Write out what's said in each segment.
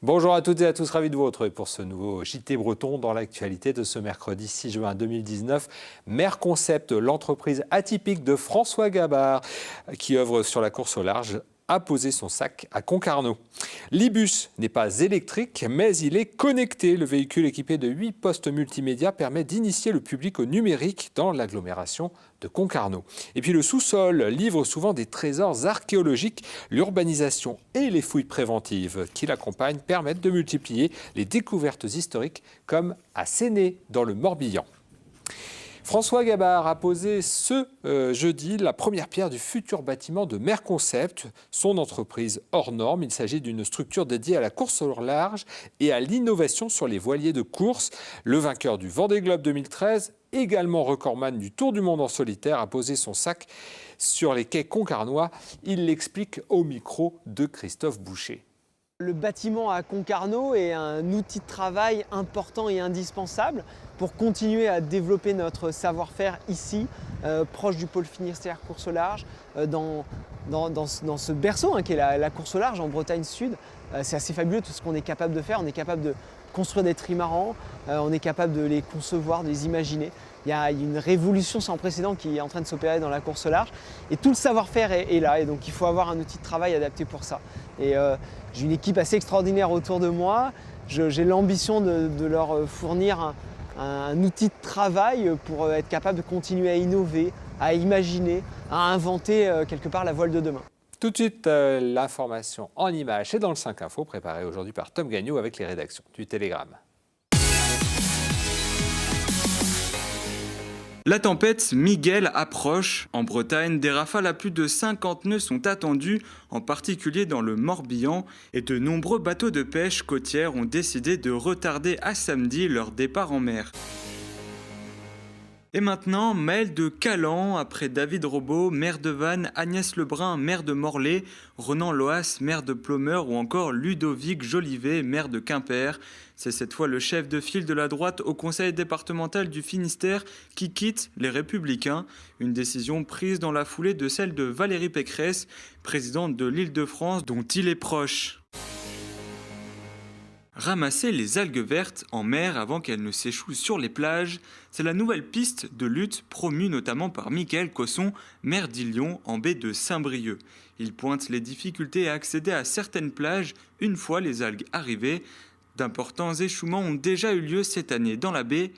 Bonjour à toutes et à tous, ravi de vous retrouver pour ce nouveau JT Breton dans l'actualité de ce mercredi 6 juin 2019. Merconcept, l'entreprise atypique de François Gabard, qui œuvre sur la course au large, a posé son sac à Concarneau. L'e-bus n'est pas électrique, mais il est connecté. Le véhicule équipé de 8 postes multimédia permet d'initier le public au numérique dans l'agglomération de Concarneau. Et puis le sous-sol livre souvent des trésors archéologiques. L'urbanisation et les fouilles préventives qui l'accompagnent permettent de multiplier les découvertes historiques comme à Séné dans le Morbihan. François Gabard a posé ce jeudi la première pierre du futur bâtiment de Merconcept, son entreprise hors norme. Il s'agit d'une structure dédiée à la course au large et à l'innovation sur les voiliers de course. Le vainqueur du Vendée Globe 2013, également recordman du Tour du Monde en solitaire, a posé son sac sur les quais concarnois. Il l'explique au micro de Christophe Boucher. Le bâtiment à Concarneau est un outil de travail important et indispensable pour continuer à développer notre savoir-faire ici, proche du pôle Finistère course au large, dans ce berceau qui est la course au large en Bretagne Sud. C'est assez fabuleux tout ce qu'on est capable de faire. On est capable de construire des trimarans, on est capable de les concevoir, de les imaginer. Il y a une révolution sans précédent qui est en train de s'opérer dans la course au large. Et tout le savoir-faire est là. Et donc il faut avoir un outil de travail adapté pour ça. Et j'ai une équipe assez extraordinaire autour de moi. J'ai l'ambition de leur fournir un outil de travail pour être capable de continuer à innover, à imaginer, à inventer quelque part la voile de demain. Tout de suite, l'information en images et dans le 5 Info, préparé aujourd'hui par Tom Gagnon avec les rédactions du Télégramme. La tempête Miguel approche. En Bretagne, des rafales à plus de 50 nœuds sont attendues, en particulier dans le Morbihan, et de nombreux bateaux de pêche côtière ont décidé de retarder à samedi leur départ en mer. Et maintenant, Maël de Calan, après David Robot, maire de Vannes, Agnès Lebrun, maire de Morlaix, Ronan Loas, maire de Plomeur ou encore Ludovic Jolivet, maire de Quimper. C'est cette fois le chef de file de la droite au conseil départemental du Finistère qui quitte les Républicains. Une décision prise dans la foulée de celle de Valérie Pécresse, présidente de l'Île-de-France dont il est proche. Ramasser les algues vertes en mer avant qu'elles ne s'échouent sur les plages, c'est la nouvelle piste de lutte promue notamment par Mickaël Cosson, maire d'Illion en baie de Saint-Brieuc. Il pointe les difficultés à accéder à certaines plages une fois les algues arrivées. D'importants échouements ont déjà eu lieu cette année dans la baie.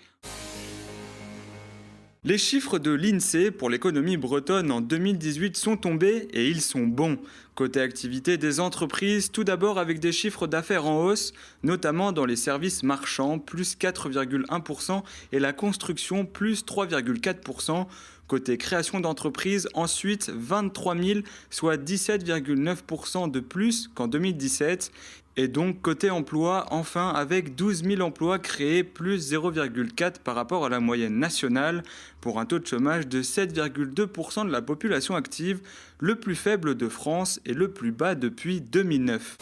Les chiffres de l'INSEE pour l'économie bretonne en 2018 sont tombés et ils sont bons. Côté activité des entreprises, tout d'abord avec des chiffres d'affaires en hausse, notamment dans les services marchands, plus 4,1% et la construction, plus 3,4%. Côté création d'entreprises, ensuite 23 000, soit 17,9% de plus qu'en 2017. Et donc côté emploi, enfin avec 12 000 emplois créés, plus 0,4 par rapport à la moyenne nationale, pour un taux de chômage de 7,2% de la population active, le plus faible de France et le plus bas depuis 2009.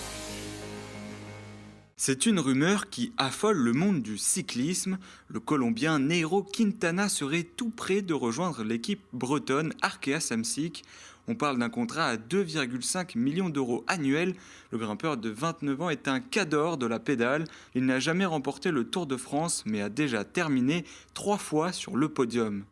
C'est une rumeur qui affole le monde du cyclisme. Le Colombien Nairo Quintana serait tout près de rejoindre l'équipe bretonne Arkea Samsic. On parle d'un contrat à 2,5 millions d'euros annuels. Le grimpeur de 29 ans est un cador de la pédale. Il n'a jamais remporté le Tour de France, mais a déjà terminé 3 fois sur le podium.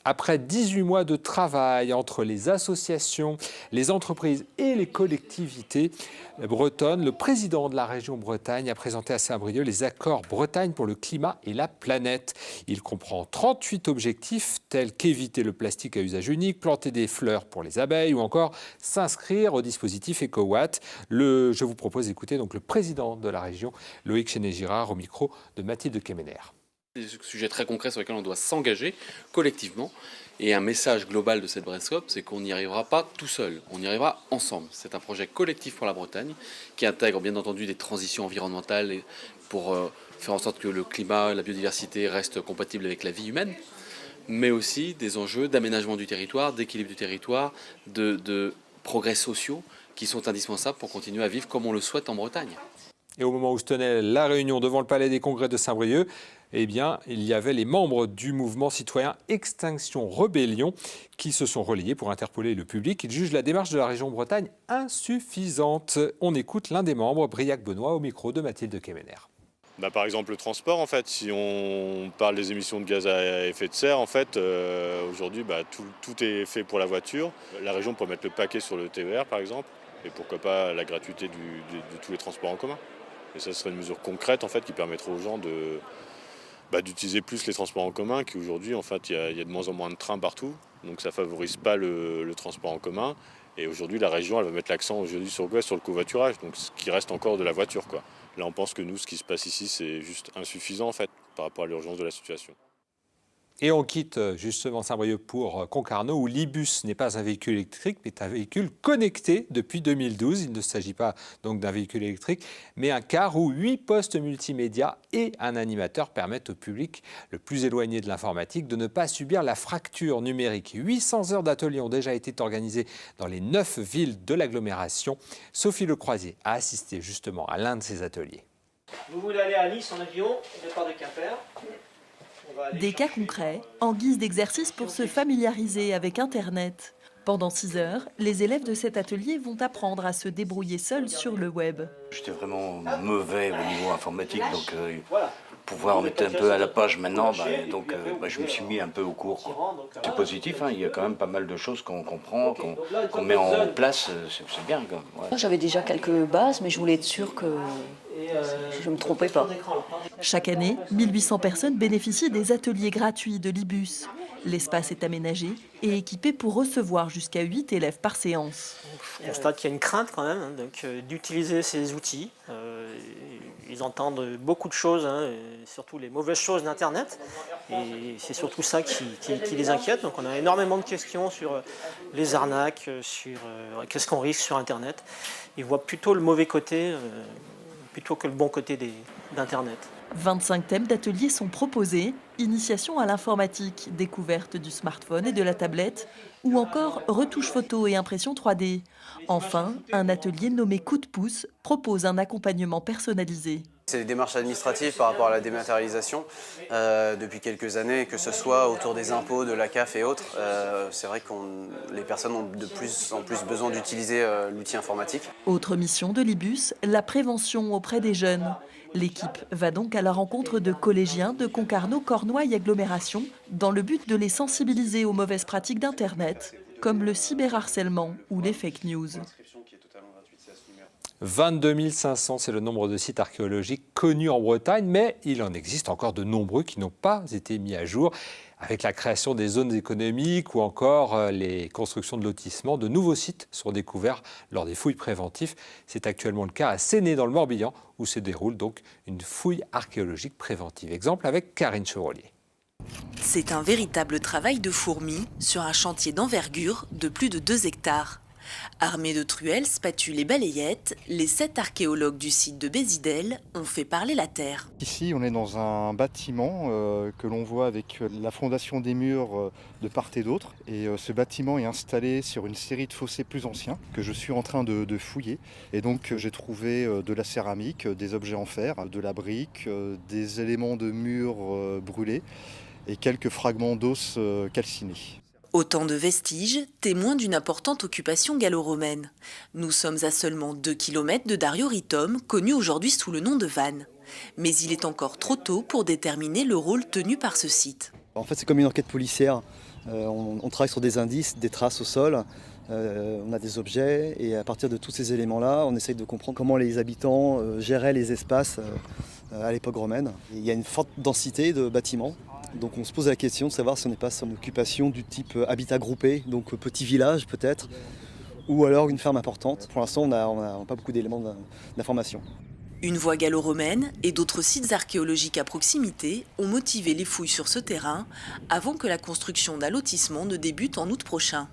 Après 18 mois de travail entre les associations, les entreprises et les collectivités bretonnes, le président de la région Bretagne a présenté à Saint-Brieuc les accords Bretagne pour le climat et la planète. Il comprend 38 objectifs tels qu'éviter le plastique à usage unique, planter des fleurs pour les abeilles ou encore s'inscrire au dispositif EcoWatt. Je vous propose d'écouter donc le président de la région, Loïc Chenet-Girard, au micro de Mathilde Kemener. Des sujets très concrets sur lesquels on doit s'engager collectivement. Et un message global de cette Brescope, c'est qu'on n'y arrivera pas tout seul, on y arrivera ensemble. C'est un projet collectif pour la Bretagne qui intègre bien entendu des transitions environnementales pour faire en sorte que le climat, la biodiversité restent compatibles avec la vie humaine, mais aussi des enjeux d'aménagement du territoire, d'équilibre du territoire, de progrès sociaux qui sont indispensables pour continuer à vivre comme on le souhaite en Bretagne. Et au moment où se tenait la réunion devant le Palais des Congrès de Saint-Brieuc, eh bien, il y avait les membres du mouvement citoyen Extinction Rebellion qui se sont relayés pour interpeller le public. Ils jugent la démarche de la région Bretagne insuffisante. On écoute l'un des membres, Briac Benoît, au micro de Mathilde Kemener. Par exemple le transport, en fait, si on parle des émissions de gaz à effet de serre, en fait, aujourd'hui tout est fait pour la voiture. La région pourrait mettre le paquet sur le TER par exemple, et pourquoi pas la gratuité de tous les transports en commun. Et ça serait une mesure concrète en fait, qui permettrait aux gens d'utiliser plus les transports en commun, qu'aujourd'hui en fait, il y a de moins en moins de trains partout, donc ça ne favorise pas le transport en commun. Et aujourd'hui la région elle va mettre l'accent aujourd'hui sur le covoiturage, donc ce qui reste encore de la voiture, quoi. Là, on pense que nous, ce qui se passe ici, c'est juste insuffisant en fait, par rapport à l'urgence de la situation. Et on quitte justement Saint-Brieuc pour Concarneau, où l'e-bus n'est pas un véhicule électrique, mais un véhicule connecté depuis 2012. Il ne s'agit pas donc d'un véhicule électrique, mais un car où 8 postes multimédia et un animateur permettent au public le plus éloigné de l'informatique de ne pas subir la fracture numérique. 800 heures d'ateliers ont déjà été organisées dans les 9 villes de l'agglomération. Sophie Lecroisier a assisté justement à l'un de ces ateliers. Vous voulez aller à Nice en avion, départ de Quimper. Des cas concrets, en guise d'exercice pour se familiariser avec Internet. Pendant 6 heures, les élèves de cet atelier vont apprendre à se débrouiller seuls sur le web. J'étais vraiment mauvais au niveau informatique, donc pouvoir en mettre un peu à la page maintenant, je me suis mis un peu au cours, quoi. C'est positif, hein, il y a quand même pas mal de choses qu'on comprend, qu'on met en place, c'est bien. Ouais. J'avais déjà quelques bases, mais je voulais être sûre que je ne me trompais pas. Chaque année, 1800 personnes bénéficient des ateliers gratuits de l'e-bus. L'espace est aménagé et équipé pour recevoir jusqu'à 8 élèves par séance. On constate qu'il y a une crainte quand même d'utiliser ces outils. Ils entendent beaucoup de choses, surtout les mauvaises choses d'Internet. Et c'est surtout ça qui les inquiète. Donc on a énormément de questions sur les arnaques, sur qu'est-ce qu'on risque sur Internet. Ils voient plutôt le mauvais côté plutôt que le bon côté d'Internet. 25 thèmes d'ateliers sont proposés, initiation à l'informatique, découverte du smartphone et de la tablette, ou encore retouche photo et impression 3D. Enfin, un atelier nommé Coup de pouce propose un accompagnement personnalisé. C'est les démarches administratives par rapport à la dématérialisation depuis quelques années, que ce soit autour des impôts, de la CAF et autres. C'est vrai que les personnes ont de plus en plus besoin d'utiliser l'outil informatique. Autre mission de l'e-bus, la prévention auprès des jeunes. L'équipe va donc à la rencontre de collégiens de Concarneau, Cornouailles agglomération dans le but de les sensibiliser aux mauvaises pratiques d'Internet, comme le cyberharcèlement ou les fake news. 22 500, c'est le nombre de sites archéologiques connus en Bretagne, mais il en existe encore de nombreux qui n'ont pas été mis à jour. Avec la création des zones économiques ou encore les constructions de lotissements, de nouveaux sites sont découverts lors des fouilles préventives. C'est actuellement le cas à Séné dans le Morbihan, où se déroule donc une fouille archéologique préventive. Exemple avec Karine Chevrolier. C'est un véritable travail de fourmi sur un chantier d'envergure de plus de 2 hectares. Armés de truelles, spatules et balayettes, les 7 archéologues du site de Bézidel ont fait parler la terre. Ici, on est dans un bâtiment que l'on voit avec la fondation des murs de part et d'autre. Et ce bâtiment est installé sur une série de fossés plus anciens que je suis en train de fouiller. Et donc, j'ai trouvé de la céramique, des objets en fer, de la brique, des éléments de murs brûlés et quelques fragments d'os calcinés. Autant de vestiges, témoins d'une importante occupation gallo-romaine. Nous sommes à seulement 2 km de Darioritum, connu aujourd'hui sous le nom de Vannes. Mais il est encore trop tôt pour déterminer le rôle tenu par ce site. En fait, c'est comme une enquête policière. On travaille sur des indices, des traces au sol. On a des objets et à partir de tous ces éléments-là, on essaye de comprendre comment les habitants géraient les espaces à l'époque romaine. Et il y a une forte densité de bâtiments. Donc on se pose la question de savoir si on n'est pas sur une occupation du type habitat groupé, donc petit village peut-être, ou alors une ferme importante. Pour l'instant, on n'a pas beaucoup d'éléments d'information. Une voie gallo-romaine et d'autres sites archéologiques à proximité ont motivé les fouilles sur ce terrain avant que la construction d'un lotissement ne débute en août prochain.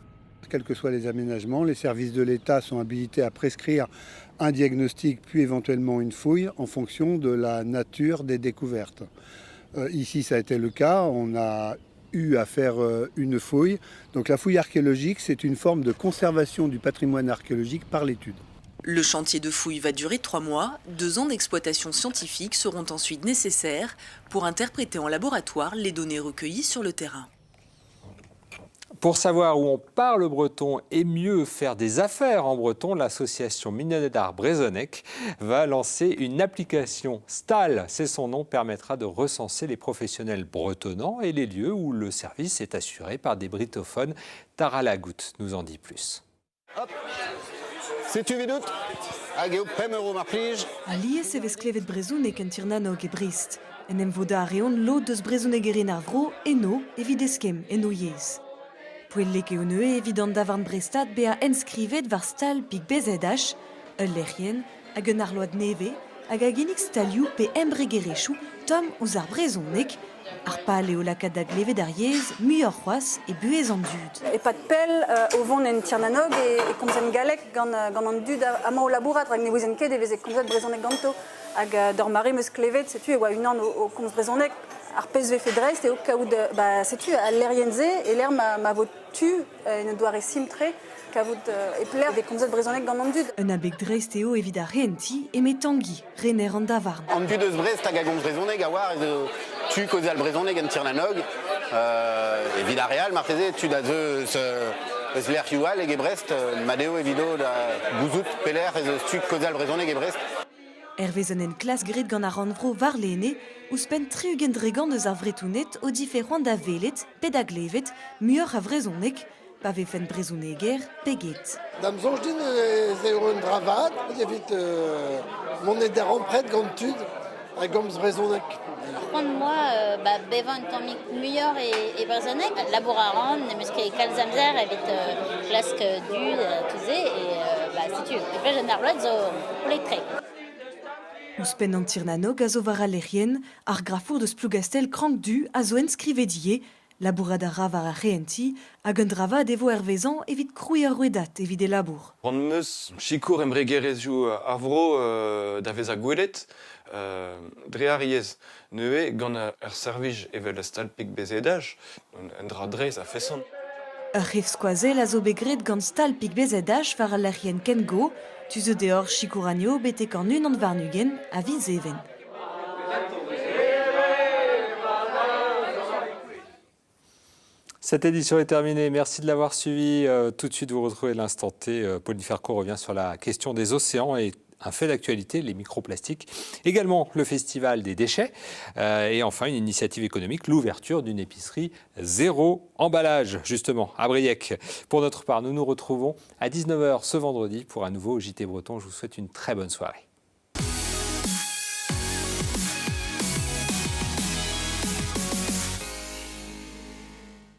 Quels que soient les aménagements, les services de l'État sont habilités à prescrire un diagnostic puis éventuellement une fouille en fonction de la nature des découvertes. Ici, ça a été le cas. On a eu à faire une fouille. Donc la fouille archéologique, c'est une forme de conservation du patrimoine archéologique par l'étude. Le chantier de fouille va durer 3 mois. 2 ans d'exploitation scientifique seront ensuite nécessaires pour interpréter en laboratoire les données recueillies sur le terrain. Pour savoir où on parle breton et mieux faire des affaires en breton, l'association Mineredar Brezhoneg va lancer une application. STAL, c'est son nom, permettra de recenser les professionnels bretonnants et les lieux où le service est assuré par des britophones. Tara Lagout nous en dit plus. Alies e vez klevet brezhoneg en Tirnanog e Brest. En em voda areon lot deus brezhonegerin ar vro eno evit eskem eno yez. Pouellek eo neue evidant davarn Brestat be a enskrivet var stal pig bezedach, ul lerien, hag un arload neve, hag a genik stalioù pe embregerechou tom ouz ar brezhoneg, ar pal eo lakaat da glevet ar yez, muioc'h c'hoaz e buez an dud. E pat pell o vont en Tirnanog e komzen galek gant an dud amañ o labourat, hag ne ouezen ket e veze komzet brezhoneg ganto, hag d'or mare meus klevet, setu e oa unan o komz brezhoneg, ar pez vefe dreist eo kaout, setu a l'erienze e l'er ma vot tu ne doare simtre kaout e pler ve komzet brezhoneg gant an dud. Un abeg dreist eo evit ar renti e met tangi, rener an davarn. An dud eus Brest hag a gomz brezhoneg a war tu koze al brezhoneg en Tirnanog evit ar real marteze tu da zeus l'er youal eg e Brest madeo evido da gouzout peler ez tu koze al brezhoneg e Brest. Hervezen en klas grit gant ar anvro var lene, ouz pen triugent-dregant eus ar vretounet o diferoant da velet, pe da glevet, muioc'h a vrezhoneg, pa vefen brezhoneger, peget. Dam zonj din eo un dravad, evit monet da rampret gant tud, a gomz brezhoneg. Moi, bevan tomik muioc'h e brezhoneg, labour-a-ran, nemeus ket kalzamzer evit klask dud, touze, et setu, e plej an arload zo kolektrek. Ouz pen an Tirnanog a zo war a lerien, ar grafour deus plougastel krank du a zo enskrivediye, labourad a ra war a reenti, hag un dravad evo hervezan evit krouiñ ar rouedat evit e labour. Ran meus chikour embregerezioù ar vro da vez a gwelet, dre ar yez neue gant ar servij evel stal pig bezedaj, un dra dreiz a fesan. Ur c'hef skoazel a zo begret gant stal pig bezedaj war a lerien ken go, tu zo deoc'h chikouranio betek an un an varnugen a viz even. Cette édition est terminée. Merci de l'avoir suivi. Tout de suite, vous retrouvez l'instant T. Pauline Ferco revient sur la question des océans et un fait d'actualité, les microplastiques. Également, le festival des déchets. Et enfin, une initiative économique, l'ouverture d'une épicerie zéro emballage, justement, à Briec. Pour notre part, nous nous retrouvons à 19h ce vendredi pour un nouveau JT Breton. Je vous souhaite une très bonne soirée.